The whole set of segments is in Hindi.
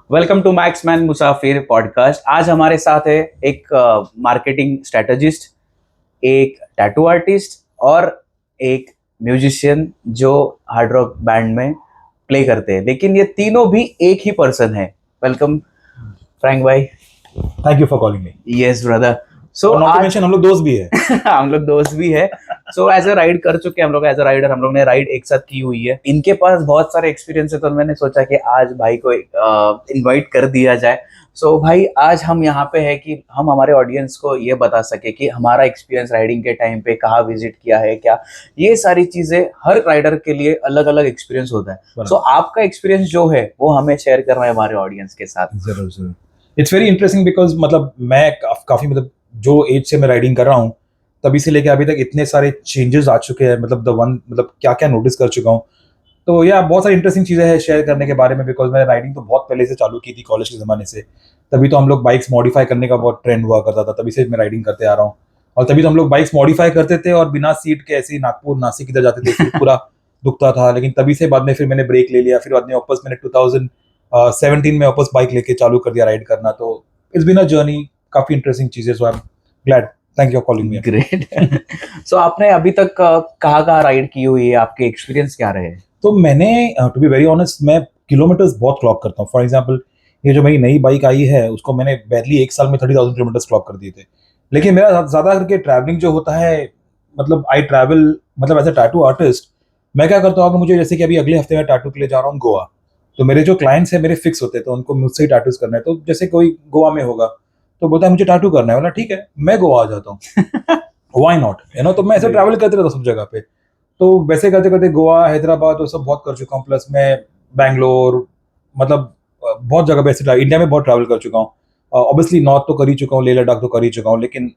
Welcome to मैक्समैन Musafir podcast. आज हमारे साथ है एक मार्केटिंग स्ट्रेटजिस्ट, एक टैटू आर्टिस्ट और एक म्यूजिशियन जो हार्ड रॉक बैंड में प्ले करते हैं, लेकिन ये तीनों भी एक ही पर्सन है। वेलकम फ्रैंक भाई। Thank you for calling me. Yes brother. So और नॉट टू आज मेंशन हम लोग दोस्त भी है। हम लोग दोस्त भी है। सो एज अ राइड कर चुके हैं हम लोग, एज अ राइडर हम लोग ने राइड एक साथ की हुई है। इनके पास बहुत सारे एक्सपीरियंस है, तो मैंने सोचा कि आज भाई को इनवाइट कर दिया जाए। सो भाई, आज हम यहाँ पे है कि हम हमारे ऑडियंस को ये बता सके कि हमारा एक्सपीरियंस राइडिंग के टाइम पे कहाँ विजिट किया है, क्या ये सारी चीजें। हर राइडर के लिए अलग अलग एक्सपीरियंस होता है। सो आपका एक्सपीरियंस जो है वो हमें शेयर करना है हमारे ऑडियंस के साथ। जरूर जरूर। इट्स वेरी इंटरेस्टिंग बिकॉज मतलब मैं काफी मतलब जो एज से मैं राइडिंग कर रहा हूँ तभी से लेके अभी तक इतने सारे चेंजेस आ चुके हैं। मतलब द वन मतलब क्या क्या नोटिस कर चुका हूँ। तो या बहुत सारी इंटरेस्टिंग चीजें हैं शेयर करने के बारे में। बिकॉज मैंने राइडिंग तो बहुत पहले से चालू की थी, कॉलेज के जमाने से। तभी तो हम लोग बाइक्स मॉडिफाई करने का बहुत ट्रेंड हुआ करता था, तभी से मैं राइडिंग करते आ रहा हूँ। और तभी तो हम लोग बाइक्स मॉडिफाई करते थे और बिना सीट के ऐसे ही नागपुर नासिक इधर जाते थे, फिर पूरा दुखता था। लेकिन तभी से बाद में फिर मैंने ब्रेक ले लिया, फिर बाद में वापस मैंने 2017 में वापस बाइक लेके चालू कर दिया राइड करना। तो इट्स बीन अ जर्नी, काफी इंटरेस्टिंग चीजें। So I am glad. Thank you for calling me. Great. So आपने अभी तक कहाँ कहाँ राइड की हुई है, आपके एक्सपीरियंस क्या रहे? तो मैंने टू बी वेरी ऑनेस्ट मैं किलोमीटर्स बहुत क्लॉक करता हूँ। फॉर एग्जाम्पल ये जो मेरी नई बाइक आई है उसको मैंने बैरली एक साल में 30,000 किलोमीटर्स क्लॉक कर दिए थे। लेकिन मेरा ज्यादा करके ट्रैवलिंग जो होता है, मतलब आई ट्रैवल मतलब एज अ टैटू आर्टिस्ट। मैं क्या करता हूँ, अगर मुझे जैसे कि अभी अगले हफ्ते मैं टैटू के लिए जा रहा हूँ गोवा, तो मेरे जो क्लाइंट्स हैं मेरे फिक्स होते हैं, तो उनको मुझसे ही टैटूज करना है। तो जैसे कोई गोवा में होगा तो बोलता है मुझे टैटू करना है, बोला ठीक है मैं गोवा आ जाता हूँ। व्हाई नॉट, तो मैं ऐसे ट्रैवल करते रहता हूँ सब जगह पे। तो वैसे करते करते गोवा हैदराबाद वो सब बहुत कर चुका हूँ, प्लस मैं बैंगलोर मतलब बहुत जगह पे ऐसे इंडिया में बहुत ट्रैवल कर चुका हूँ। ऑब्वियसली नॉर्थ तो कर ही चुका हूँ, लेह लद्दाख तो कर ही चुका हूँ, लेकिन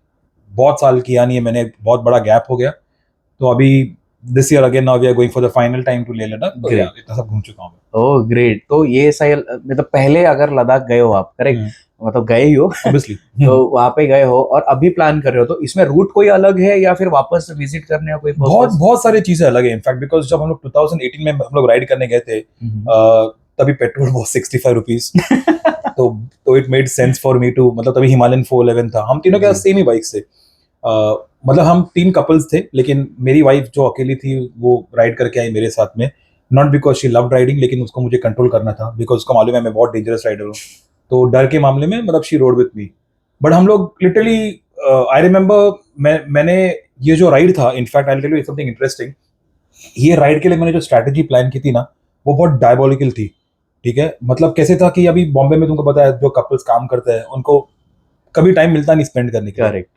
बहुत साल किया नहीं है मैंने, बहुत बड़ा गैप हो गया। तो अभी this year again now we are going for the final time to Leh Ladakh. तो या ग्रेट। इतना सब घूम चुका हूँ ओह ग्रेट। तो ये सही, मतलब पहले अगर लद्दाख गए हो आप, करेक्ट, मैं मतलब गए ही हो। ऑब्वियसली। तो वहां पे गए हो और अभी प्लान कर रहे हो, तो इसमें रूट कोई अलग है या फिर वापस विजिट करने का कोई बहुत पर्पस? बहुत सारी चीजें अलग है इनफैक्ट। बिकॉज जब हम लोग 2018 में हम लोग राइड करने गए थे, तभी पेट्रोल वो 65 रुपीज। तो it made sense for me too, मतलब तभी हिमालयन 411 था, हम तीनों के साथ सेम ही बाइक से। मतलब हम तीन कपल्स थे, लेकिन मेरी वाइफ जो अकेली थी वो राइड करके आई मेरे साथ में। Not because she love riding, लेकिन उसको मुझे कंट्रोल करना था, बिकॉज उसको मालूम है मैं बहुत डेंजरस राइडर हूँ। तो डर के मामले में मतलब she road with me. But हम लोग लिटरली, आई रिमेम्बर मैंने ये जो राइड था, in fact I tell you something interesting. ये राइड के लिए मैंने जो स्ट्रैटेजी प्लान की थी ना, वो बहुत डायबोलिकल थी। ठीक है, मतलब कैसे था कि अभी बॉम्बे में तुमको पता है जो कपल्स काम करते हैं उनको कभी टाइम मिलता नहीं स्पेंड करने के लिए। करेक्ट।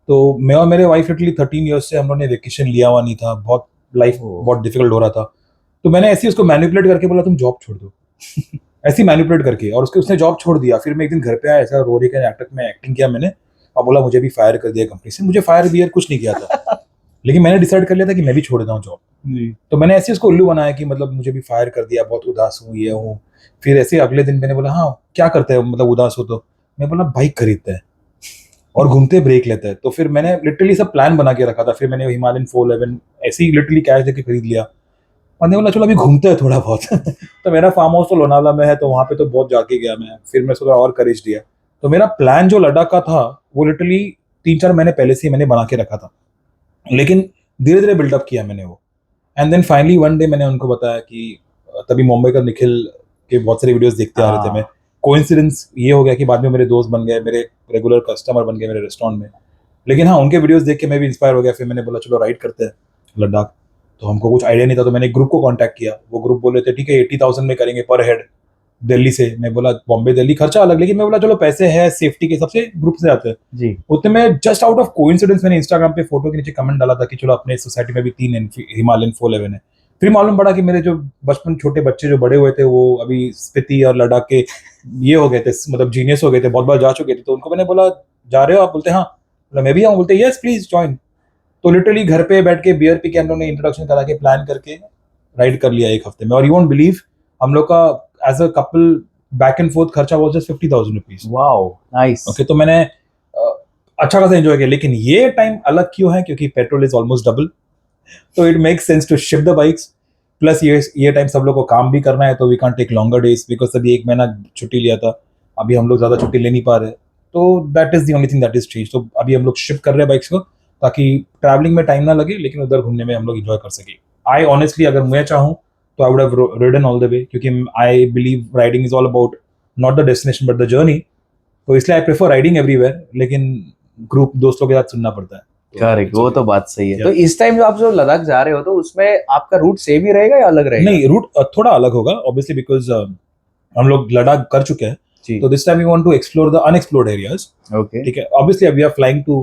तो मैं और मेरे वाइफ लिटरली 13 ईयर्स से हम लोगों ने वेकेशन लिया हुआ नहीं था, बहुत लाइफ बहुत डिफिकल्ट हो रहा था। तो मैंने ऐसे ही उसको मैनिपुलेट करके बोला तुम जॉब छोड़ दो। ऐसे ही मैनिपुलेट करके, और उसने जॉब छोड़ दिया। फिर मैं एक दिन घर पे आया, ऐसा रो रही के नाटक में एक्टिंग किया मैंने, और बोला मुझे भी फायर कर दिया कंपनी से। मुझे फायर बियर कुछ नहीं किया था, लेकिन मैंने डिसाइड कर लिया था कि मैं भी छोड़ देता हूँ जॉब। तो मैंने ऐसे उसको उल्लू बनाया कि मतलब मुझे भी फायर कर दिया, बहुत उदास हूँ ये हूँ। फिर ऐसे अगले दिन मैंने बोला हाँ क्या करते हैं मतलब उदास हो तो, मैं बोला बाइक खरीदते हैं और घूमते ब्रेक लेते हैं। तो फिर मैंने लिटरली सब प्लान बना के रखा था। फिर मैंने हिमालयन 411 ऐसे ही लिटरली कैश देके खरीद लिया, और मैंने बोला चलो अभी घूमते हैं थोड़ा बहुत। तो मेरा फार्म हाउस तो लोनावला में है, तो वहाँ पे तो बहुत जाके गया मैं। फिर मैं थोड़ा और करेज दिया। तो मेरा प्लान जो लद्दाख का था वो लिटरली 3-4 महीने पहले से ही मैंने बना के रखा था, लेकिन धीरे धीरे बिल्डअप किया मैंने वो। And then finally one day मैंने उनको बताया कि तभी मुंबई का निखिल के बहुत सारे वीडियोस देखते आ रहे थे मैं। कोइंसिडेंस ये हो गया कि बाद में मेरे दोस्त बन गए, मेरे रेगुलर कस्टमर बन गए मेरे रेस्टोरेंट में। लेकिन हाँ उनके वीडियोस देख के मैं भी इंस्पायर हो गया। फिर मैंने बोला चलो राइड करते हैं लद्दाख। तो हमको कुछ आइडिया नहीं था, तो मैंने एक ग्रुप को कांटेक्ट किया। वो ग्रुप बोले थे ठीक है 80,000 में करेंगे पर हेड दिल्ली से। मैं बोला बॉम्बे दिल्ली खर्चा अलग, लेकिन मैं बोला चलो पैसे है सेफ्टी के सबसे ग्रुप से आते हैं जी। उतने में। जस्ट आउट ऑफ कोइंसिडेंस मैंने इंस्टाग्राम पे फोटो के नीचे कमेंट डाला था कि चलो अपने सोसाइटी में भी 3 हिमालयन 411 है। फिर मालूम पड़ा कि मेरे जो बचपन छोटे बच्चे जो बड़े हुए थे वो अभी स्पीति और लद्दाख के ये हो गए थे, मतलब जीनियस हो गए थे, बहुत बार जा चुके थे। तो उनको मैंने बोला जा रहे हो आप, बोलते हाँ। बोला मैं भी आऊँ, बोलते यस प्लीज ज्वाइन। तो लिटरली घर पे बैठ के बियर पी के हम लोग ने इंट्रोडक्शन करा के प्लान करके राइड कर लिया एक हफ्ते में। और यू वोंट बिलीव हम लोग का as a couple back and forth खर्चा was just 50,000 rupees. Wow nice. Okay, तो मैंने अच्छा खासा एंजॉय किया। लेकिन ये टाइम अलग क्यों है, क्योंकि पेट्रोल इज ऑलमोस्ट डबल। तो it makes sense to ship the bikes. Plus ये टाइम सब लोग को काम भी करना है, तो we can't take longer days because अभी 1 महीना छुट्टी लिया था, अभी हम लोग ज्यादा छुट्टी ले नहीं पा रहे, तो that is the only thing that is change. तो अभी हम लोग शिफ्ट कर रहे हैं बाइक्स को, ताकि ट्रैवलिंग में टाइम ना लगे लेकिन उधर घूमने में हम लोग एंजॉय कर सके। आई ऑनेस्टली अगर मैं चाहूँ तो I would have ridden all the way, क्योंकि I believe riding is all about not the destination but the journey, तो इसलिए आई प्रेफर राइडिंग एवरीवेयर, लेकिन ग्रुप दोस्तों के साथ सुनना पड़ता है। करेक्ट, वो तो बात सही है। Yeah. तो इस टाइम जो आप जो लद्दाख जा रहे हो तो उसमें आपका रूट सेम ही रहेगा या अलग रहेगा? नहीं, रूट थोड़ा अलग होगा ऑब्वियसली, बिकॉज हम लोग लद्दाख कर चुके हैं, जी, तो this time we want to explore the unexplored areas. Okay, ठीक है, obviously we are flying to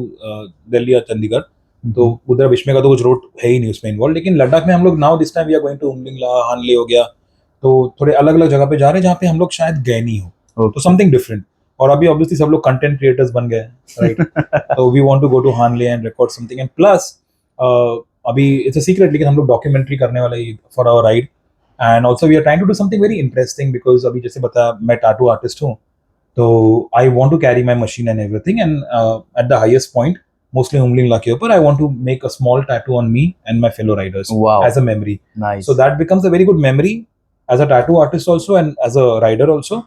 Delhi और चंडीगढ़, तो उधर विश्व का तो कुछ रूट है ही नहीं उसमें इन्वॉल्व, लेकिन लद्दाख में हम लोग now this time we are going to Umlingla, Hanle हो गया, तो थोड़े अलग अलग जगह पे जा रहे हैं जहाँ पे हम लोग शायद गए नहीं हो, तो समथिंग डिफरेंट। और अभी ऑब्वियसली सब लोग कंटेंट क्रिएटर्स बन गए, राइट? तो we want to go to Hanle and record something, and plus अभी इट्स अ सीक्रेट, लेकिन हम लोग डॉक्यूमेंट्री करने वाले हैं for our ride, and also we are trying to do something very interesting, because अभी जैसे बताया मैं टैटू आर्टिस्ट हूँ, तो I want to carry my machine and everything, and at the highest point mostly Umlingla के ऊपर I want to make a small tattoo on me and my fellow riders wow, as a memory, nice. so that becomes a very good memory as a tattoo artist also and as a rider also,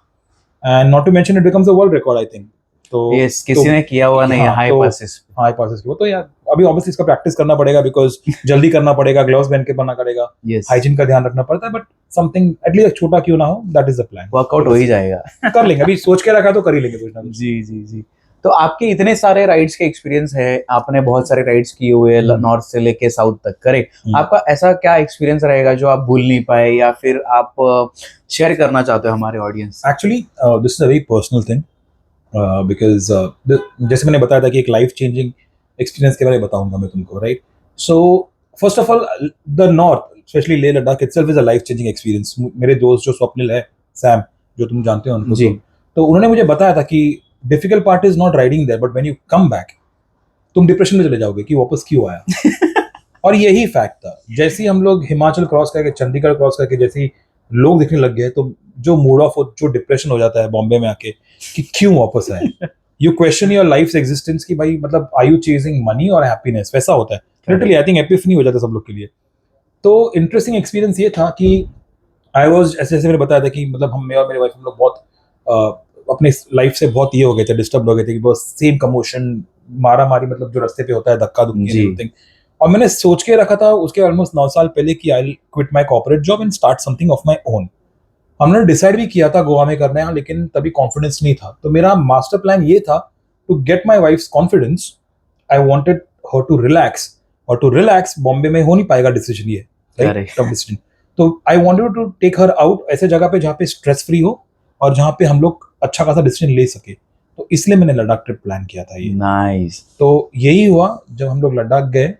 and not to mention it becomes a world record I think। तो यस, किसी ने किया हुआ नहीं है हाई पासेस। हाई पासेस की वो, तो यार अभी ऑब्वियसली इसका प्रैक्टिस करना पड़ेगा, बिकॉज जल्दी करना पड़ेगा, ग्लव्स पहन के बनना पड़ेगा, यस, हाइजीन का ध्यान रखना पड़ता है, बट समथिंग एटलीस्ट छोटा क्यों ना हो, that is the plan. Workout हो ही जाएगा। कर लेंगे, अभी सोच के रखा तो कर ही लेंगे कुछ ना कुछ। जी जी जी। तो आपके इतने सारे राइड्स के एक्सपीरियंस है, आपने बहुत सारे राइड्स किए हुए हैं नॉर्थ से लेके साउथ तक, करेक्ट? आपका ऐसा क्या एक्सपीरियंस रहेगा जो आप भूल नहीं पाए या फिर आप शेयर करना चाहते हो हमारे audience? Actually this is a very personal thing, because जैसे मैंने बताया था कि एक लाइफ चेंजिंग एक्सपीरियंस के बारे में बताऊंगा मैं तुमको, right? So first of all the north specially Leh Ladakh itself is a life changing experience. मेरे दोस्त जो स्वप्निल है, सैम, जो तुम जानते हो उनको, जी। तो उन्होंने मुझे बताया था कि difficult part is not riding there, but when you come back तुम डिप्रेशन में चले जाओगे कि वापस क्यों आया। और यही फैक्ट था। जैसे ही हम लोग हिमाचल क्रॉस करके, चंडीगढ़ क्रॉस करके जैसे ही लोग दिखने लग गए, तो जो मूड ऑफ, जो डिप्रेशन हो जाता है बॉम्बे में आके कि क्यों वापस आए, you question your life existence की भाई, मतलब आर यू चेजिंग मनी और हैप्पीनेस, वैसा होता है लिटरली। आई थिंक एपिफनी हो जाता है सब लोग के लिए। तो इंटरेस्टिंग एक्सपीरियंस ये था कि आई वाज, ऐसे जैसे मैंने बताया था कि मतलब हम, मैं और मेरी वाइफ, हम लोग बहुत अपने लाइफ से बहुत ये हो गए थे, डिस्टर्ब हो गए थे कि बस सेम कमोशन, मारा मारी, मतलब जो रास्ते पे होता है, धक्का धुक्की, एवरीथिंग। और मैंने सोच के रखा था उसके ऑलमोस्ट 9 साल पहले कि I will quit my corporate job and start something of my own. हमने डिसाइड भी किया था गोवा में करना है, लेकिन तभी कॉन्फिडेंस नहीं था। तो मेरा मास्टर प्लान ये था, to get my wife's confidence, I wanted her to relax, और टू रिलैक्स बॉम्बे में हो नहीं पाएगा डिसीजन ये, राइट? Tough decision. तो I wanted to take her out ऐसे जगह पे जहाँ पे स्ट्रेस फ्री हो और जहाँ पे हम लोग अच्छा खासा डिसीजन ले सके। तो इसलिए मैंने लद्दाख ट्रिप प्लान किया था ये। नाइस। तो यही हुआ जब हम लोग लद्दाख गए।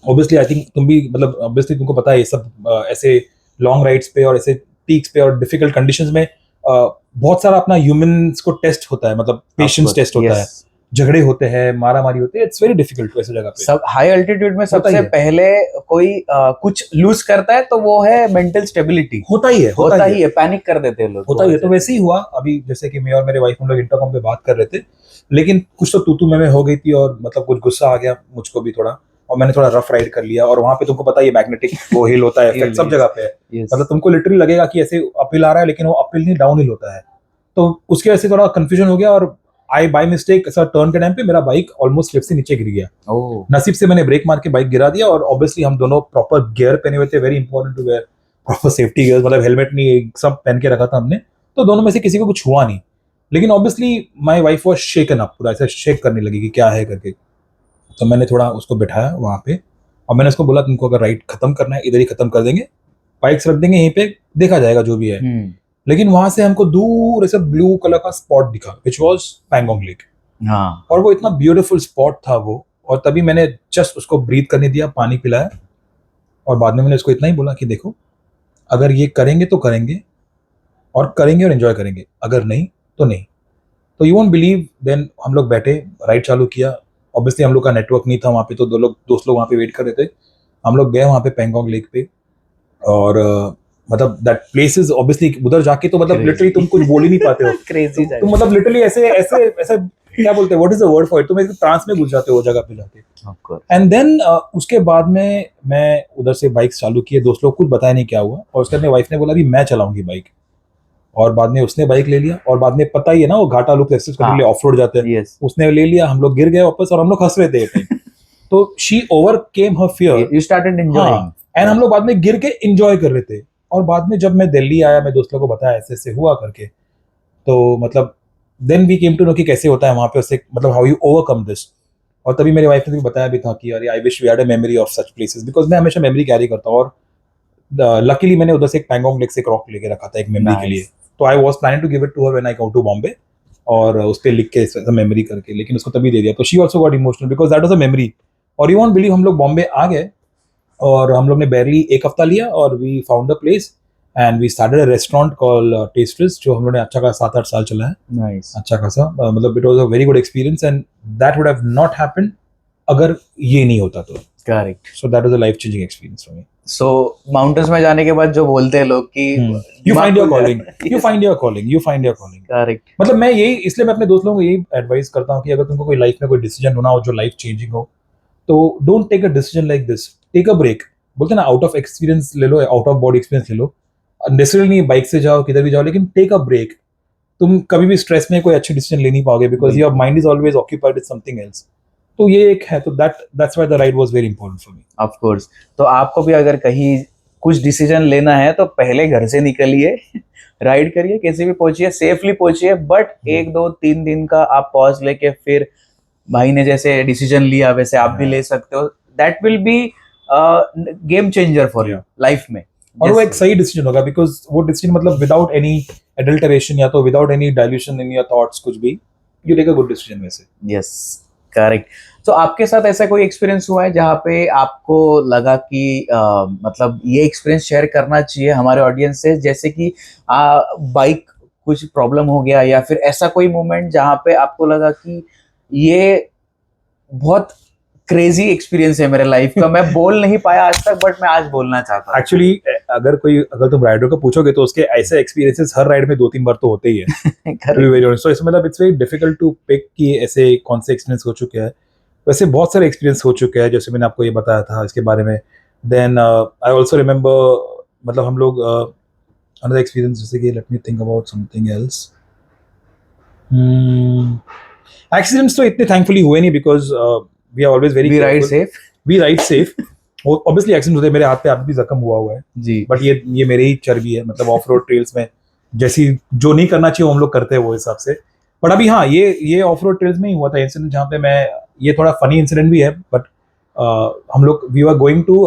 ऑब्वियसली आई थिंक तुम भी, मतलब ऑब्वियसली तुमको पता है ये सब ऐसे लॉन्ग राइड्स पे और ऐसे पीक्स पे और डिफिकल्ट कंडीशंस में बहुत सारा अपना ह्यूमंस को टेस्ट होता है, मतलब पेशेंस टेस्ट होता है, झगड़े होते हैं, मारा मारी होते हैं, इट्स वेरी डिफिकल्ट ऐसे जगह पे। सब हाई अल्टीट्यूड में सबसे है। पहले कोई कुछ लूज करता है तो वो है मेंटल स्टेबिलिटी। होता ही है, पैनिक कर देते हैं लोग। होता ही है। तो वैसे ही हुआ अभी, जैसे कि मैं और मेरे वाइफ हम लोग इंटरकॉम पे बात कर रहे थे, लेकिन कुछ तो तू मैं हो गई थी और मतलब कुछ गुस्सा आ गया मुझको भी थोड़ा, और मैंने थोड़ा रफ राइड कर लिया। और वहां पे तुमको पता ही है मैग्नेटिक वो हिल होता है, इफेक्ट सब जगह पे है। मतलब तुमको लिटरली लगेगा कि ऐसे अपहिल आ रहा है, लेकिन वो अपहिल नहीं, डाउन हिल होता है। तो उसके वजह से थोड़ा कंफ्यूजन हो गया, और आई बाय मिस्टेक ऐसा टर्न के टाइम पे मेरा बाइक ऑलमोस्ट लिफ्ट से नीचे गिर गया। नसीब से मैंने ब्रेक मार के बाइक गिरा दिया, और ऑब्वियसली हम दोनों प्रॉपर गियर पहने हुए थे, very important to wear proper safety gear, मतलब हेलमेट नहीं, सब पहन के रखा था हमने। तो दोनों में से किसी को कुछ हुआ नहीं, लेकिन obviously my wife was shaken up, पूरा ऐसा शेक करने लगी कि क्या है करके। तो मैंने थोड़ा उसको बिठाया वहां पे, और मैंने उसको बोला तुमको अगर राइड खत्म करना है इधर ही खत्म कर देंगे, बाइक्स रख देंगे यहीं पे, देखा जाएगा जो भी है। लेकिन वहां से हमको दूर ऐसा ब्लू कलर का स्पॉट दिखा, विच वॉज पैंगोंग लेक। और वो इतना ब्यूटीफुल स्पॉट था वो। और तभी मैंने जस्ट उसको ब्रीथ करने दिया, पानी पिलाया, और बाद में मैंने उसको इतना ही बोला कि देखो, अगर ये करेंगे तो करेंगे, और करेंगे और एंजॉय करेंगे, अगर नहीं तो नहीं। तो यू वोंट बिलीव, देन हम लोग बैठे, राइड चालू किया। ऑब्वियसली हम लोग का नेटवर्क नहीं था वहाँ पे, तो दोस्त लोग वहाँ पे वेट कर रहे थे। हम लोग गए वहाँ पे पैंगोंग लेक पे, और मतलब दैट प्लेस इज ऑब्वियसली, उधर जाके तो मतलब लिटरली तुम कुछ बोल ही नहीं पाते हो। क्रेजी तुम मतलब लिटरली ऐसे ऐसे ऐसे क्या बोलते हैं, what is the word for it, तुम एक ट्रांस में घुस जाते हो वो जगह पे जाके। Of course. एंड देन उसके बाद में मैं उधर से बाइक चालू किए, दोस्त लोग कुछ बताया नहीं क्या हुआ, और उसके बाद मेरी वाइफ ने बोला भी मैं चलाऊंगी बाइक, और बाद में उसने बाइक ले लिया, और बाद में पता ही है ना वो घाटा लोग एक्सेस करने के लिए ऑफ रोड जाते हैं, Yes. उसने ले लिया, हम लोग गिर गए वापस, और हम लोग हंस रहे थे टाइम। तो she overcame her fear, You started enjoying. And हम लोग बाद में गिर के एंजॉय कर रहे थे। और बाद में जब मैं दिल्ली आया, मैं दोस्तों को बताया ऐसे ऐसे हुआ करके, तो मतलब then we came to know कि कैसे होता है वहां पे, उससे मतलब हाउ यू ओवरकम दिस। और तभी मेरी वाइफ ने भी बताया भी था कि अरे I wish we had a memory of such places, because मैं हमेशा मेमोरी कैरी करता हूँ, और लकीली मैंने उधर से एक पैंगोंग लेक से एक रॉक लेके रखा था एक मेमोरी के लिए, तो I was planning to give it to her when I come to Bombay, और उस पे लिख के मेमोरी करके, लेकिन उसको तभी दे दिया, तो she also got emotional because that was a memory. और यू वोंट बिलीव, हम लोग बॉम्बे आ गए, और हम लोग ने बैरली एक हफ्ता लिया, और we found a place and we started a restaurant called tasters, जो हम लोग ने अच्छा खासा 7-8 साल चला है, Nice. अच्छा खासा, मतलब it was a very good experience, and that would have not happened अगर ये नहीं होता तो। Correct. So that was a life changing experience for me. So mountains में जाने के बाद जो बोलते हैं लोग कि you find your calling, you find your calling, you find your calling. Correct. मतलब मैं यही, इसलिए मैं अपने दोस्त लोगों को यही एडवाइस करता हूँ कि अगर तुमको कोई लाइफ में कोई डिसीजन होना हो जो लाइफ चेंजिंग हो, तो don't take a decision like this, take a break. बोलते हैं ना, आउट ऑफ एक्सपीरियंस ले लो, आउट ऑफ बॉडी एक्सपीरियंस ले लो, नेसेसरली नहीं बाइक से जाओ, किधर भी जाओ, लेकिन टेक अ ब्रेक। तुम कभी भी स्ट्रेस में कोई अच्छे डिसीजन ले नहीं पाओगे, because your mind is always occupied with something else. तो ये एक है, तो that's why the ride was very important for me. Of course. तो आपको भी अगर कहीं कुछ डिसीजन लेना है तो पहले घर से निकलिए, राइड करिए, कैसे भी पहुंचिए, सेफली पहुंचिए, बट 1-2-3 दिन का आप पॉज लेके फिर भाई ने जैसे डिसीजन लिया वैसे आप भी ले सकते हो। That will be game changer for you life में। और वो एक सही डिसीजन होगा, बिकॉज वो डिसीजन मतलब विदाउट एनी एडल्टरेशन या तो without any dilution in your thoughts, कुछ भी, you take a good decision वैसे। Yes, correct. तो आपके साथ ऐसा कोई एक्सपीरियंस हुआ है जहाँ पे आपको लगा कि मतलब ये एक्सपीरियंस शेयर करना चाहिए हमारे ऑडियंस से, जैसे कि बाइक कुछ प्रॉब्लम हो गया, या फिर ऐसा कोई मोमेंट जहाँ पे आपको लगा कि ये बहुत क्रेजी एक्सपीरियंस है मेरे लाइफ का, मैं बोल नहीं पाया आज तक बट मैं आज बोलना चाहता हूँ। एक्चुअली अगर तुम राइडर को पूछोगे तो उसके ऐसे एक्सपीरियंसेस हर राइड में 2-3 बार तो होते ही है। तो इसमें मतलब it's very difficult to pick कि ऐसे कौन से एक्सपीरियंस हो चुके हैं। वैसे बहुत सारे एक्सपीरियंस हो चुके हैं, जैसे मैंने आपको ये बताया था इसके बारे में। देन आई ऑल्सो रिमेम्बर, मतलब हम लोग अनदर एक्सपीरियंस, जैसे कि let me think about something else. Accidents तो इतने थैंकफुली हुए नहीं, because we are always very we ride safe. Obviously accident होते हैं, मेरे हाथ पे अभी भी जख्म हुआ है जी, बट ये मेरे ही चर्बी है, मतलब ऑफ रोड ट्रेल्स में जैसी जो नहीं करना चाहिए हम लोग करते हैं वो हिसाब से। बट अभी हाँ, ये ऑफ रोड ट्रेल्स में ही हुआ था इंसिडेंट, जहाँ पे मैं, ये थोड़ा फनी इंसिडेंट भी है, बट हम लोग we are going to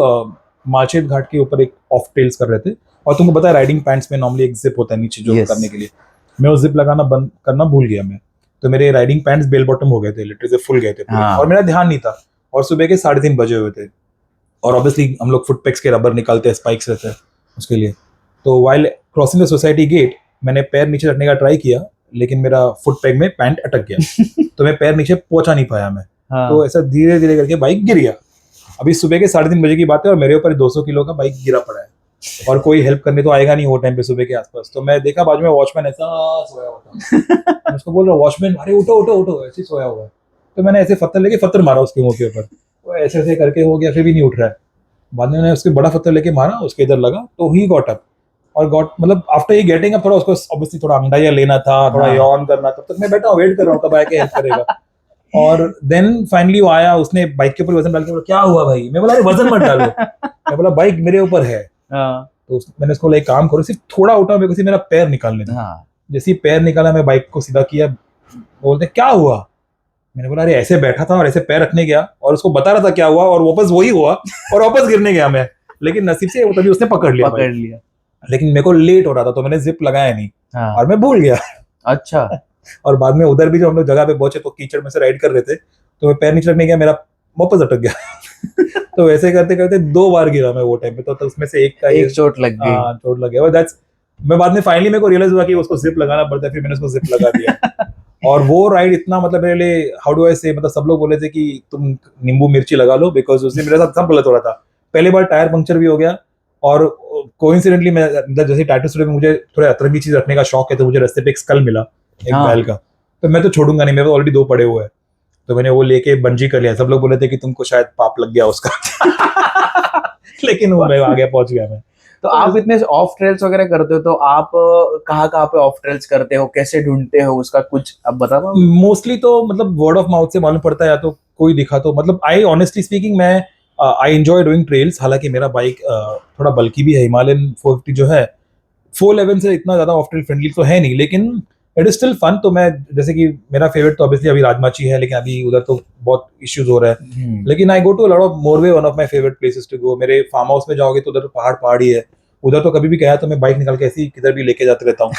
Malshej Ghat के ऊपर एक ऑफ ट्रेल्स कर रहे थे, और तुमको पता है राइडिंग पैंट्स में नॉर्मली एक जिप होता है नीचे जो करने के लिए, मैं वो जिप लगाना बंद करना भूल गया मैं, तो मेरे राइडिंग पैंट्स बेल बॉटम हो गए थे, लिटरली फुल गए थे और मेरा ध्यान नहीं था, और सुबह के 3:30 बजे हुए थे, और ऑब्वियसली हम लोग फुटपेक्स के रबर निकालते हैं, स्पाइक्स रहते हैं उसके लिए। तो while crossing the society gate मैंने पैर नीचे रखने का ट्राई किया, लेकिन मेरा फुटपैग में पैंट अटक गया तो मैं पैर नीचे पहुंचा नहीं पाया मैं। तो ऐसा धीरे धीरे करके बाइक गिर गया। अभी सुबह के 3:30 बजे की बात है और मेरे ऊपर 200 किलो का बाइक गिरा पड़ा है, और कोई हेल्प करने तो आएगा नहीं वो टाइम पे सुबह के आसपास। तो मैं देखा बाजू में वॉचमैन ऐसा सोया हुआ था मैं उसको बोल रहा हूँ, वॉचमैन अरे उठो उठो उठो, ऐसे सोया हुआ है। तो मैंने ऐसे पत्थर मारा उसके मुंह के ऊपर, वो ऐसे ऐसे करके हो गया, फिर भी नहीं उठ रहा है। बाद में मैंने उसके बड़ा पत्थर लेके मारा, उसके इधर लगा, तो ही गॉट अप और गॉट, मतलब आफ्टर ही गेटिंग अप, थोड़ा उसको ऑब्वियसली थोड़ा अंडाइया लेना था, थोड़ा यॉन करना, तब तक मैं बैठा वेट कर रहा हूँ कब आके हेल्प करेगा। और देन फाइनली वो आया, उसने बाइक के ऊपर वजन डाल के बोला क्या हुआ भाई, मैं बोला अरे वजन मत डालो मैं बोला बाइक मेरे ऊपर है। तो मैंने उसको एक काम करो, सिर्फ थोड़ा उठा, मेरे को मेरा पैर निकालने था। जैसे ही पैर निकाला मैं बाइक को सीधा किया, बोलते क्या हुआ, मैंने बोला अरे ऐसे बैठा था और ऐसे पैर रखने गया, और उसको बता रहा था क्या हुआ, और वापस वही हुआ और वापस गिरने गया मैं, लेकिन नसीब से वो तभी उसने पकड़ लिया। लेकिन मेरे को लेट हो रहा था तो मैंने जिप लगाया नहीं, और मैं भूल गया। अच्छा। और बाद में उधर भी जब हम लोग जगह पे पहुंचे तो कीचड़ में से राइड कर रहे थे, तो मैं पैर नीचे रखने गया, मेरा वापस अटक गया तो ऐसे करते करते 2 बार गिरा मैं वो टाइम पे, तो उसमें से एक चोट लग गई। चोट लग गया। दैट्स, मैं बाद में फाइनली मेरे को रियलाइज हुआ कि उसको जिप लगाना पड़ता है, फिर मैंने उसको जिप लगा दिया और वो राइड इतना, मतलब मेरे लिए, हाउ डू आई से, मतलब सब लोग बोले थे कि तुम नींबू मिर्ची लगा लो, बिकॉज उसने मेरे साथ सब गलत हो रहा था। पहले बार टायर पंक्चर भी हो गया, और कोइंसिडेंटली मैं जैसे टाइटस में मुझे थोड़ा अतरंगी चीज रखने का शौक है, तो मुझे रास्ते पे एक स्कल मिला एक बैल का, तो मैं तो छोड़ूंगा नहीं, मेरे पास ऑलरेडी 2 पड़े हुए हैं। तो मैंने वो लेके बंजी कर लिया। सब लोग बोले थे कि तुमको शायद पाप लग गया उसका लेकिन वो मैं आगे पहुंच गया मैं। तो आप इतने ऑफ ट्रेल्स वगैरह करते हो, तो आप कहाँ कहाँ पे ऑफ ट्रेल्स करते हो, कैसे ढूंढते हो उसका, कुछ आप बता पाओगे? मोस्टली तो मतलब वर्ड ऑफ माउथ से मालूम पड़ता है, या तो कोई दिखा तो मतलब आई ऑनेस्टली स्पीकिंग मैं आई एंजॉय डूइंग ट्रेल्स। हालांकि मेरा बाइक थोड़ा बल्कि भी है, हिमालयन 450 जो है 411 से इतना ज्यादा ऑफ ट्रेल फ्रेंडली तो है नहीं, लेकिन इट इज स्टिल फन। तो मैं जैसे कि मेरा फेवरेट तो ऑब्वियसली अभी राजमाची है, लेकिन अभी उधर तो बहुत इश्यूज हो रहा है। लेकिन I go to lot of Morve, one of my favourite places to go. मेरे फार्म हाउस में जाओगे तो उधर पहाड़ ही है। उधर तो कभी भी गया तो मैं बाइक निकाल के ऐसे ही किधर भी लेके जाते रहता हूँ।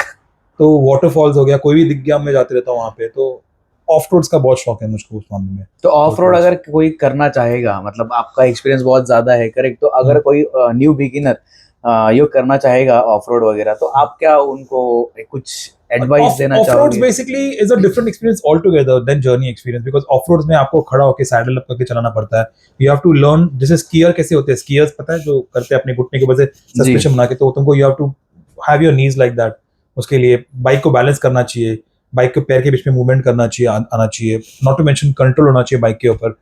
तो वाटरफॉल्स हो गया, कोई भी दिख गया मैं जाते रहता हूँ वहाँ पे। तो ऑफ रोड्स का बहुत शौक है मुझको उस मामले में। तो ऑफ रोड अगर कोई करना चाहेगा, मतलब आपका एक्सपीरियंस बहुत ज्यादा है, करेक्ट, तो अगर कोई न्यू बिगिनर ये करना चाहेगा ऑफ रोड वगैरह, तो आप क्या उनको कुछ एडवाइस देना ऑफ रोड्स चाहोगे? Basically is a different experience all together than journey experience, because of roads में आपको खड़ा होकर सैडल अप करके चलाना पड़ता है। यू हैव टू लर्न जैसे स्कीयर कैसे होते हैं, स्कीयर्स पता है जो करते हैं अपने घुटने के वजह से सस्पेंशन बना के, तो तुमको you have to have your knees like that. उसके लिए बाइक को बैलेंस करना चाहिए, बाइक के पैर के बीच में मूवमेंट करना चाहिए, आना चाहिए, नॉट टू मेंशन कंट्रोल होना चाहिए बाइक के ऊपर।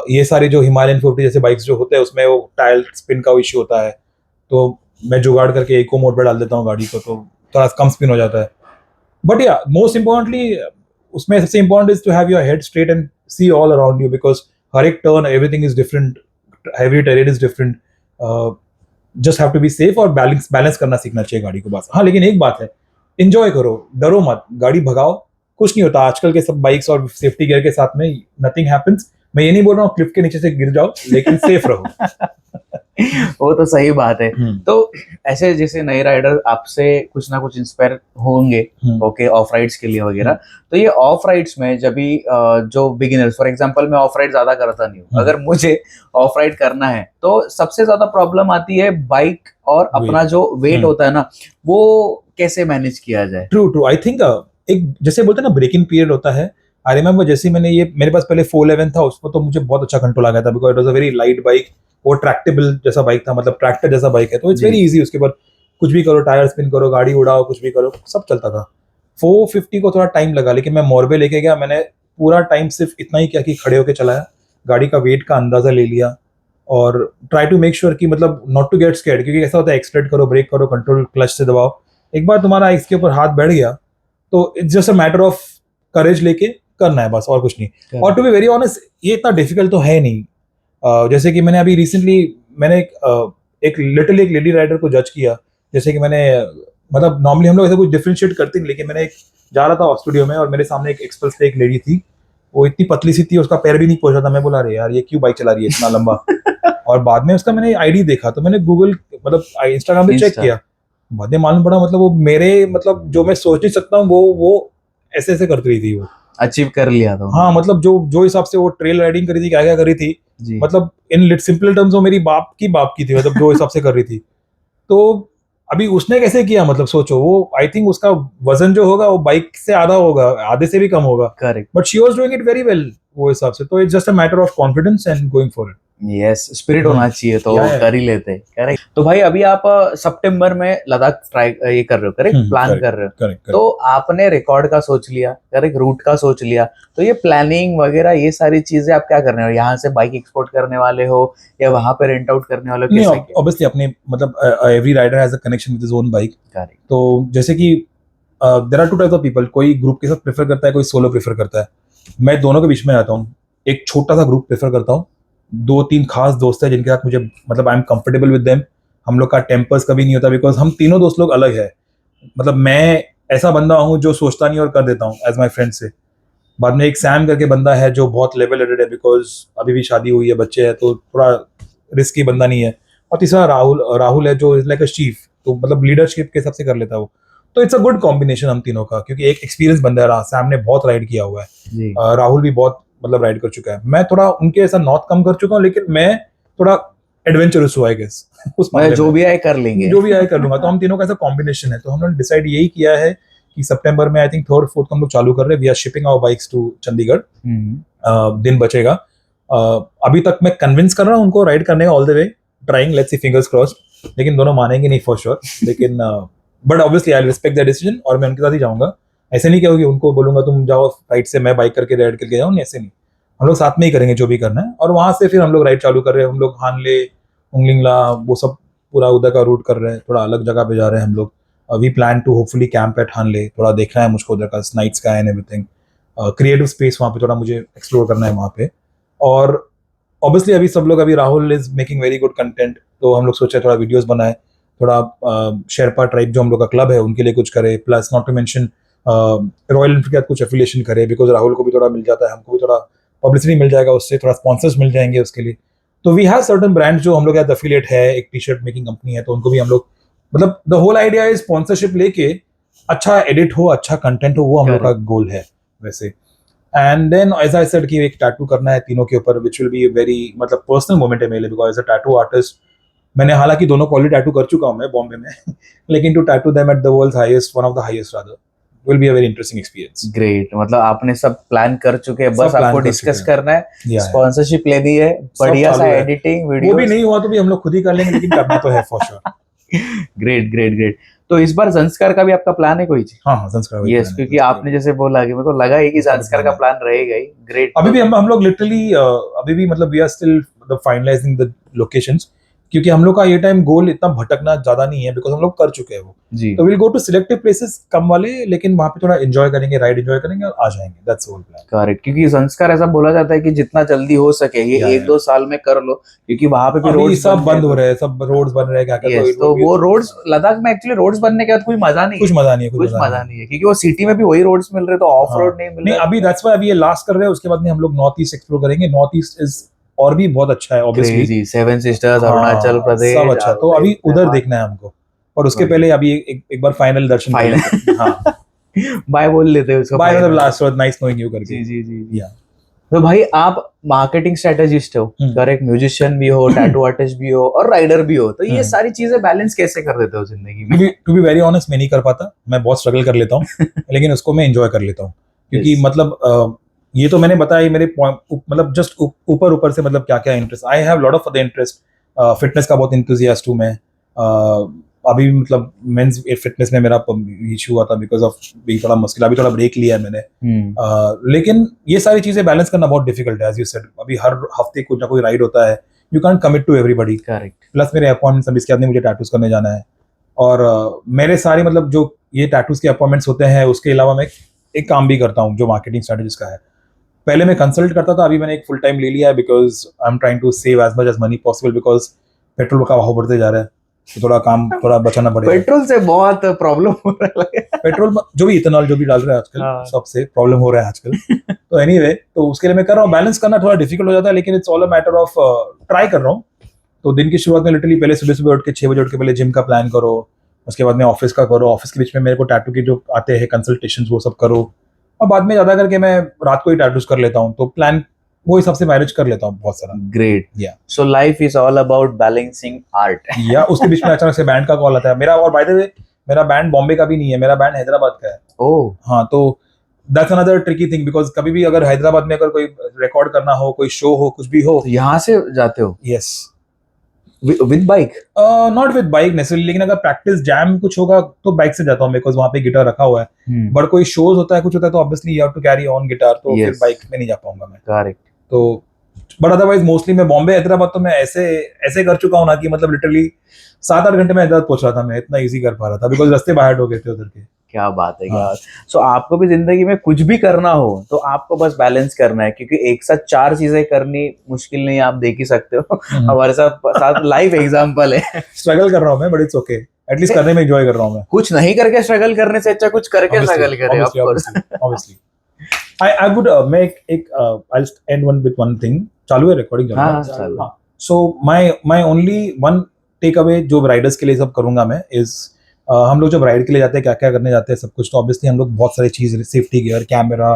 ये सारे जो हिमालयन 450 जैसे बाइक्स जो होते हैं उसमें वो टायर स्पिन का इश्यू होता है, तो मैं जुगाड़ करके इको मोड पे डाल देता हूँ गाड़ी को, तो थोड़ा कम स्पिन हो जाता है। बट या मोस्ट इम्पोर्टेंटली उसमें सबसे important is to have your head straight and see all around you, because हर एक turn everything is different, heavy terrain is different. Just have to be safe और बैलेंस करना सीखना चाहिए गाड़ी को बस। हाँ लेकिन एक बात है, एंजॉय करो, डरो मत, गाड़ी भगाओ, कुछ नहीं होता। आजकल के सब बाइक्स और सेफ्टी गियर के साथ में नथिंग हैपेंस। मैं ये नहीं बोल रहा हूँ क्लिफ के नीचे से गिर जाओ, लेकिन सेफ रहो। वो तो सही बात है। तो ऐसे जैसे नए राइडर आपसे कुछ ना कुछ इंस्पायर होंगे, ओके, ऑफ राइड्स के लिए वगैरह, तो ये ऑफ राइड्स में जब भी जो बिगिनर्स, फॉर एग्जांपल मैं ऑफ राइड ज्यादा करता नहीं हूँ, अगर मुझे ऑफ राइड करना है तो सबसे ज्यादा प्रॉब्लम आती है बाइक और अपना जो वेट होता है ना, वो कैसे मैनेज किया जाए? ट्रू आई थिंक एक जैसे बोलते हैं ना ब्रेकिंग पीरियड होता है। आई रिमेंबर जैसे मैंने ये, मेरे पास पहले 411 था, उसमें तो मुझे बहुत अच्छा कंट्रोल आ गया था, because it was a very light bike, वो ट्रैक्टेबल जैसा बाइक था, मतलब ट्रैक्टर जैसा बाइक है, तो इट्स वेरी इजी। उसके बाद कुछ भी करो, टायर स्पिन करो, गाड़ी उड़ाओ, कुछ भी करो, सब चलता था। 450 को थोड़ा टाइम लगा, लेकिन मैं मॉर्बे लेके गया, मैंने पूरा टाइम सिर्फ इतना ही किया कि खड़े होकर चलाया, गाड़ी का वेट का अंदाजा ले लिया, और ट्राई टू मेक श्योर कि मतलब नॉट टू गेट स्कैर्ड, क्योंकि ऐसा होता है एक्सलेट करो, ब्रेक करो, कंट्रोल क्लच से दबाओ, एक बार तुम्हारा इसके ऊपर हाथ बैठ गया तो it's just a matter of courage लेके करना है बस, और कुछ नहीं। और टू बी वेरी ऑनेस्ट ये इतना डिफिकल्ट तो है नहीं। जैसे कि मैंने अभी रिसेंटली मैंने एक लेडी राइडर को जज किया, जैसे कि मैंने मतलब नॉर्मली हम लोग ऐसा कुछ डिफरेंशिएट करते नहीं, लेकिन मैंने जा रहा था स्टूडियो में और मेरे सामने एक एक्सप्रेस पे एक लेडी थी, वो इतनी पतली सी थी, उसका पैर भी नहीं पहुंच रहा था। मैं बोला अरे यार ये क्यों बाइक चला रही है इतना लंबा। और बाद में उसका मैंने आईडी देखा, तो मैंने गूगल मतलब इंस्टाग्राम पे चेक किया, बाद में मालूम पड़ा मतलब वो मेरे मतलब जो मैं सोच नहीं सकता हूँ वो ऐसे ऐसे करती रही थी, वो अचीव कर लिया था। हाँ मतलब जो हिसाब से वो ट्रेल राइडिंग करी थी, क्या क्या करी थी, मतलब इन सिंपल टर्म्स वो मेरी बाप की थी, मतलब जो हिसाब से कर रही थी। तो अभी उसने कैसे किया, मतलब सोचो, वो आई थिंक उसका वजन जो होगा वो बाइक से आधा होगा, आधे से भी कम होगा, correct, but she was doing it very well वो हिसाब से। तो it's just a matter of confidence and going for it. Yes, spirit होना चाहिए, तो कर ही लेते। करेक्ट। तो भाई अभी आप सितंबर में लद्दाख ट्राई ये कर रहे हो, करेक्ट, प्लान कर रहे हो, करेक्ट। तो आपने रिकॉर्ड का सोच लिया, करेक्ट, रूट का सोच लिया, तो ये प्लानिंग वगैरह ये सारी चीजें आप क्या करने हो? यहाँ से बाइक एक्सपोर्ट करने वाले हो या वहां पे रेंट आउट करने वाले हो? नहीं, ऑब्वियसली अपने मतलब every rider has a connection with his own bike. Correct. तो जैसे कि there are two types of people, कोई ग्रुप के साथ प्रेफर करता है, कोई सोलो प्रेफर करता है। मैं दोनों के बीच में आता हूँ, एक छोटा सा ग्रुप प्रेफर करता हूँ, 2-3 खास दोस्त है जिनके साथ मुझे मतलब I am comfortable with them. हम लोग का टेम्पर्स कभी नहीं होता, बिकॉज हम तीनों दोस्त लोग अलग है। मतलब मैं ऐसा बंदा हूँ जो सोचता नहीं और कर देता हूँ एज माई फ्रेंड से। बाद में एक सैम करके बंदा है जो बहुत लेवल हेडेड है, बिकॉज अभी भी शादी हुई है, बच्चे हैं, तो थोड़ा रिस्की बंदा नहीं है। और तीसरा राहुल है जो इज लाइक अ चीफ, तो मतलब लीडरशिप के हिसाब से कर लेता है वो। तो इट्स अ गुड कॉम्बिनेशन हम तीनों का, क्योंकि एक एक्सपीरियंस बंदा है, सैम ने बहुत राइड किया हुआ है, राहुल भी बहुत मतलब राइड कर चुका है। मैं थोड़ा उनके ऐसा नॉट कम कर चुका हूँ, लेकिन मैं थोड़ा एडवेंचरस हुआ आई गेस। जो भी आए कर लेंगे, जो भी आए कर लूंगा। तो हम तीनों का ऐसा कॉम्बिनेशन है, तो हम लोगों ने डिसाइड यही किया है कि सितंबर में आई थिंक 3rd 4th को हम लोग चालू कर रहे हैं। We are shipping our bikes to Chandigarh. दिन बचेगा। अभी तक मैं कन्विंस कर रहा हूँ उनको राइड करने का, all the way trying, let's see, fingers crossed, लेकिन दोनों मानेंगे नहीं फॉर श्योर। लेकिन but obviously I respect the decision और मैं उनके साथ ही जाऊंगा। ऐसे नहीं क्या होगी उनको बोलूंगा तुम जाओ राइड से, मैं बाइक करके राइड करके जाऊँ, ऐसे नहीं, हम लोग साथ में ही करेंगे जो भी करना है। और वहां से फिर हम लोग राइड चालू कर रहे हैं, हम लोग हानले, उंगलिंगला, वो सब पूरा उधर का रूट कर रहे हैं, थोड़ा अलग जगह पे जा रहे हैं हम लोग। We plan to hopefully camp at Hanle, थोड़ा देखना है मुझको उधर का night sky and everything, creative space वहाँ पे थोड़ा मुझे एक्सप्लोर करना है वहाँ पे। और ऑब्वियसली अभी सब लोग, अभी Rahul is making very good content, तो हम लोग सोचे थोड़ा वीडियोस बनाए, थोड़ा शेरपा ट्राइब जो हम लोग का क्लब है उनके लिए कुछ करे, plus not to mention Royal Enfield के साथ कुछ एफिलिएशन करे, बिकॉज राहुल को भी थोड़ा मिल जाता है, हमको भी थोड़ा पब्लिसिटी मिल जाएगा उससे, थोड़ा स्पॉन्सर्स मिल जाएंगे उसके लिए। तो वी हैव सर्टन ब्रांड्स जो हम लोग याद एफिलिएट है, एक टी शर्ट मेकिंग कंपनी है, तो उनको भी हम लोग, मतलब the whole idea is sponsorship लेके अच्छा एडिट हो, अच्छा कंटेंट हो, वो हम लोग का गोल है वैसे। And then as I said कि एक टैटू करना है तीनों के ऊपर, विच विल बी वेरी मतलब पर्सनल मोमेंट है मेरे लिए, because as a tattoo artist मैंने हालांकि दोनों क्वालिटी टैटू कर चुका हूं मैं बॉम्बे में लेकिन to tattoo them at the world's highest, one of the highest rather, will be a very interesting experience. Great, मतलब आपने सब प्लान कर चुके हैं, सब बस plan आपको कर डिस्कस चुके हैं। करना है, Yeah, स्पॉन्सरशिप लेनी है, बढ़िया सा चालू है। एडिटिंग वो भी वीडियो। नहीं हुआ तो भी हम लोग खुद ही कर लेंगे, लेकिन करना तो है for sure. Great great great. तो इस बार संस्कार का भी आपका प्लान है कोई चीज? हाँ हाँ, संस्कार वही यस, plan है, क्योंकि संस्कार। आपने जैसे बोला कि मेरे को लगा ही कि उसका भी संस्कार plan का है। प्लान रहेगा ही। ग्रेट। अभी भी हम लोग लिटरली अभी भी मतलब we are still finalising the locations, क्योंकि हम लोग का ये टाइम गोल इतना भटकना ज्यादा नहीं है, बिकॉज हम लोग कर चुके हैं वो। जी, तो will go to selective places कम वाले, लेकिन वहां पे थोड़ा एंजॉय करेंगे, राइड एंजॉय करेंगे और आ जाएंगे, दैट्स होल प्लान। करेक्ट, क्योंकि संस्कार ऐसा बोला जाता है कि जितना जल्दी हो सके ये Yeah, एक दो साल में कर लो, क्योंकि वहां पे भी अभी रोड्स सब बंद हो रहे हैं, सब रोड्स बन रहे हैं, क्या क्या, यस, तो वो रोड्स लद्दाख में एक्चुअली रोड्स बनने के बाद कोई मजा नहीं कुछ है, मजा नहीं है, कुछ मजा नहीं है, क्योंकि वो सिटी में भी वही रोड्स मिल रहे, तो ऑफ रोड नहीं मिल नहीं रहा। अभी दैट्स व्हाई अभी ये लास्ट कर रहे हैं, उसके बाद में हम लोग नॉर्थ ईस्ट एक्सप्लोर करेंगे। नॉर्थ ईस्ट इज और भी बहुत अच्छा है obviously, crazy, seven sisters, Arunachal Pradesh, सब अच्छा है, तो अभी उधर देखना है हमको। और उसके पहले अभी एक बार फाइनल दर्शन कर लेते हैं। हाँ, बाय बोल लेते हैं उसको, बाय मतलब लास्ट और नाइस नोइंग यू करके। जी जी जी। या तो भाई आप मार्केटिंग स्ट्रेटेजिस्ट हो, करेक्ट, म्यूजिशियन भी हो, टैटू आर्टिस्ट भी हो और राइडर भी हो, तो ये सारी चीजें बैलेंस कैसे कर देते हो जिंदगी में? टू बी वेरी ऑनेस्ट, मैं नहीं कर पाता, मैं बहुत स्ट्रगल कर लेता हूँ लेकिन उसको मैं एंजॉय कर लेता हूँ, क्योंकि Yes. मतलब ये तो मैंने बताया, मेरे मतलब जस्ट ऊपर ऊपर से मतलब क्या क्या interest, I have lot of other interest. Fitness का बहुत इंथुजियास्ट हूँ मैं। अभी भी मतलब मेंस फिटनेस में मेरा इशू हुआ था बिकॉज ऑफ भी थोड़ा मुश्किल, अभी थोड़ा ब्रेक लिया है मैंने। लेकिन ये सारी चीजें बैलेंस करना बहुत डिफिकल्ट है, एज यू सेड, अभी हर हफ्ते कुछ ना कोई राइड होता है, you can't commit to everybody. Correct. Plus मेरे अपॉइंटमेंट्स, अभी इसके बाद में मुझे टैटूज करने जाना है, और मेरे सारे मतलब जो ये टैटूज के अपॉइंटमेंट्स होते हैं, उसके अलावा मैं एक काम भी करता हूँ जो मार्केटिंग स्ट्रेटेजिस्ट का है। पहले मैं कंसल्ट करता था, अभी मैंने एक फुल टाइम ले लिया है, because I am trying to save as much as money possible, because petrol का भाव बढ़ते जा रहा है, तो थोड़ा काम थोड़ा बचाना पड़ेगा। पेट्रोल से बहुत प्रॉब्लम हो रहा है। पेट्रोल जो भी इथेनॉल जो भी डाल रहे हैं आजकल, हाँ। सबसे प्रॉब्लम हो रहा है आजकल। तो एनीवे, तो उसके लिए मैं कर रहा हूँ, बैलेंस करना थोड़ा डिफिकल्ट हो जाता है, लेकिन it's all a matter of try कर रहा हूँ। तो दिन की शुरुआत में लिटरली पहले सुबह सुबह उठ के 6 बजे उठ के पहले जिम का प्लान करो, उसके बाद में ऑफिस का करो, ऑफिस के बीच में मेरे को टैटू के जो आते हैं कंसल्टेशंस वो सब करो, और बाद में ज्यादा करके मैं रात को ही टैटूज कर लेता हूँ, तो प्लान वो हिसाब से मैनेज कर लेता हूँ बहुत सारा। ग्रेट। या so life is all about balancing art. या उसके बीच में अचानक से बैंड का कॉल आता है मेरा, और बाय द वे मेरा बैंड बॉम्बे का भी नहीं है, मेरा बैंड हैदराबाद का है। ओह, हाँ, तो that's another tricky thing, because कभी भी अगर हैदराबाद में अगर कोई रिकॉर्ड करना हो, कोई शो हो, कुछ भी हो। तो यहाँ से जाते हो yes, with bike? Not with bike necessarily, लेकिन अगर प्रैक्टिस जैम कुछ होगा तो बाइक से जाता हूँ, बिकॉज वहाँ पे गिटार रखा हुआ है। बट कोई शोज होता है, कुछ होता है, तो obviously you have to carry on guitar, तो फिर बाइक में नहीं जा पाऊंगा मैं। करेक्ट। तो बट अदरवाइज मोस्टली मैं बॉम्बे हैदराबाद तो मैं ऐसे ऐसे कर चुका हूँ ना, कि मतलब लिटरली 7-8 घंटे में हैदराबाद पहुंच रहा था मैं, इतना इजी कर पा रहा था, बिकॉज रास्ते बाहर हो गए थे उधर के। क्या बात है, क्या हाँ। बात। सो आपको भी जिंदगी में कुछ भी करना हो तो आपको बस बैलेंस करना है, क्योंकि एक साथ 4 चीजें करनी मुश्किल नहीं, आप देख ही सकते हो। हमारे साथ लाइव एग्जांपल है। स्ट्रगल कर रहा हूँ मैं, बट इट्स ओके, एटलीस्ट करने में एंजॉय कर रहा हूँ मैं। कुछ नहीं करके स्ट्रगल करने से अच्छा कुछ करके स्ट्रगल करे, of course. Obviously. I would make I'll end with one thing. चालू है रिकॉर्डिंग? हाँ, चालू। हाँ. So my only one takeaway जो राइडर्स के लिए सब करूंगा मैं is हम लोग जब राइड के लिए जाते हैं, क्या क्या करने जाते हैं सब कुछ, तो ऑब्वियसली हम लोग बहुत सारी चीज, सेफ्टी गियर, कैमरा,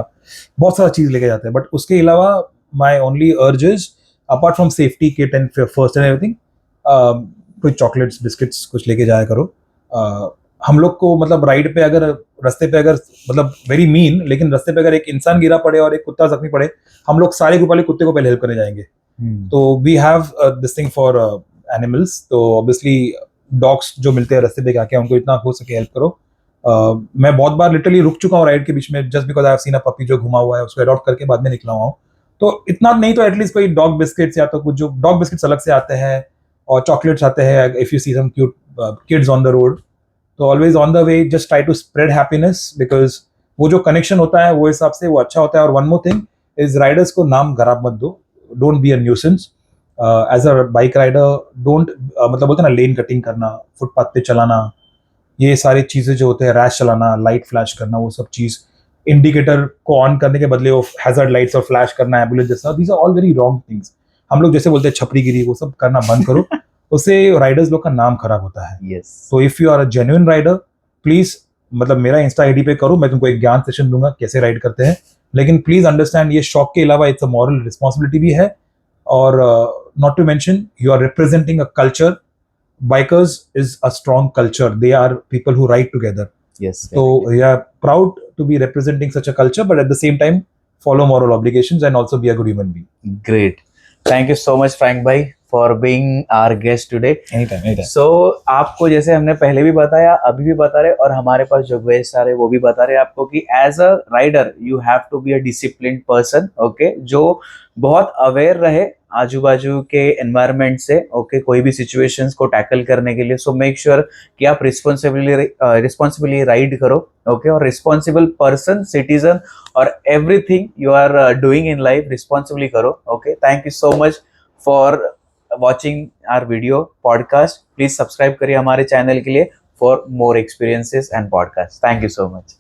बहुत सारा चीज लेके जाते हैं, बट उसके अलावा माय ओनली अर्ज is, apart from safety kit and first and everything, कोई चॉकलेट्स बिस्किट्स कुछ लेके जाया करो। हम लोग को मतलब राइड पे अगर रास्ते पे अगर मतलब वेरी मीन, लेकिन रास्ते पे अगर एक इंसान गिरा पड़े और एक कुत्ता जख्मी पड़े, हम लोग सारे ग्रुप वाले कुत्ते को पहले हेल्प करने जाएंगे। तो we have this thing for animals, तो ऑब्वियसली डॉग्स जो मिलते हैं रास्ते पे, क्या क्या उनको इतना हो सके हेल्प करो। मैं बहुत बार लिटरली रुक चुका हूँ राइड के बीच में just because I have seen a puppy जो घुमा हुआ है, उसको अडॉप्ट करके बाद में निकला हुआ हूँ। तो इतना नहीं तो एटलीस्ट कोई डॉग बिस्किट्स या तो कुछ, जो डॉग बिस्किट्स अलग से आते हैं और चॉकलेट्स आते हैं, if you see some cute kids on the road, तो always on the way just try to spread happiness, because वो जो कनेक्शन होता है वो हिसाब से वो अच्छा होता है। और one more thing is, riders को नाम खराब मत दो, don't be a nuisance as a bike rider. Don't मतलब बोलते हैं ना, लेन कटिंग करना, फुटपाथ पे चलाना, ये सारी चीजें जो होते हैं, रैश चलाना, लाइट फ्लैश करना, वो सब चीज, इंडिकेटर को ऑन करने के बदले वो हैजर्ड लाइट्स और फ्लैश करना, एम्बुलेंस जैसा, these are all very wrong things. हम लोग जैसे बोलते हैं छपरीगिरी, वो सब करना बंद करो, उससे राइडर्स लोग का नाम खराब होता है। यस, तो if you are a genuine rider, please मतलब मेरा इंस्टा आईडी पे करो, मैं तुमको एक ज्ञान सेशन दूंगा कैसे राइड करते हैं, लेकिन प्लीज अंडरस्टैंड ये शौक के अलावा इट्स अ मॉरल रिस्पॉन्सिबिलिटी भी है। और not to mention, you are representing a culture. Bikers is a strong culture. They are people who ride together. yes, So we are proud to be representing such a culture, but at the same time follow moral obligations and also be a good human being. great. Thank you so much, Frank bhai, for being our guest today. Anytime. सो आपको जैसे हमने पहले भी बताया, अभी भी बता रहे, और हमारे पास जो गेस्ट आ रहे वो भी बता रहे आपको कि as a rider you have to be a disciplined person, okay, जो बहुत अवेयर रहे आजू बाजू के एनवायरनमेंट से, ओके, कोई भी सिचुएशंस को टैकल करने के लिए। सो मेक श्योर कि आप रिस्पॉन्सिबली राइड करो, ओके, और रिस्पॉन्सिबल पर्सन, सिटीजन और everything you are doing in life responsibly करो, okay. Thank you so much for watching our video podcast. Please subscribe करिए हमारे चैनल के लिए for more experiences and podcasts. Thank you so much.